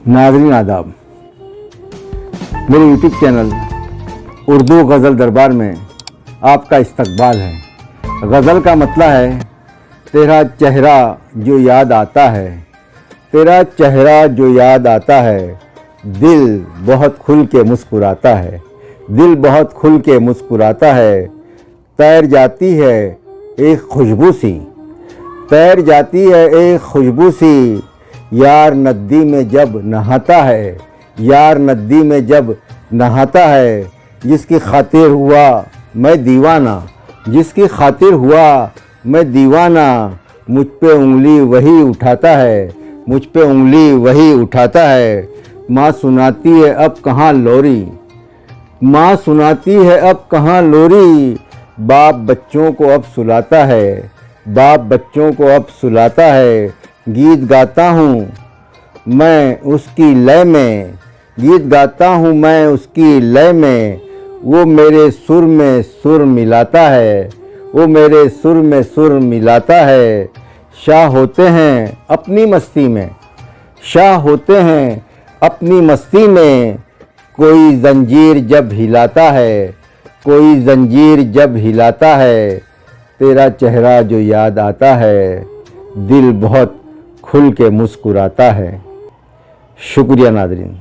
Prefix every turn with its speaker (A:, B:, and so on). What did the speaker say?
A: नाज़रीन आदाब, मेरे यूट्यूब चैनल उर्दू गज़ल दरबार में आपका इस्तकबाल है। गज़ल का मतलब है तेरा चेहरा जो याद आता है, तेरा चेहरा जो याद आता है, दिल बहुत खुल के मुस्कुराता है, दिल बहुत खुल के मुस्कुराता है। तैर जाती है एक खुशबू सी, तैर जाती है एक खुशबू सी, यार नदी में जब नहाता है, यार नदी में जब नहाता है। जिसकी खातिर हुआ मैं दीवाना, जिसकी खातिर हुआ मैं दीवाना, मुझ पे उंगली वही उठाता है, मुझ पे उंगली वही उठाता है। माँ सुनाती है अब कहाँ लोरी, माँ सुनाती है अब कहाँ लोरी, बाप बच्चों को अब सुलाता है, बाप बच्चों को अब सुलाता है। गीत गाता हूँ मैं उसकी लय में, गीत गाता हूँ मैं उसकी लय में, वो मेरे सुर में सुर मिलाता है, वो मेरे सुर में सुर मिलाता है। शाह होते हैं अपनी मस्ती में, शाह होते हैं अपनी मस्ती में, कोई जंजीर जब हिलाता है, कोई जंजीर जब हिलाता है। तेरा चेहरा जो याद आता है, दिल बहुत खुल के मुस्कुराता है। शुक्रिया नाज़रीन।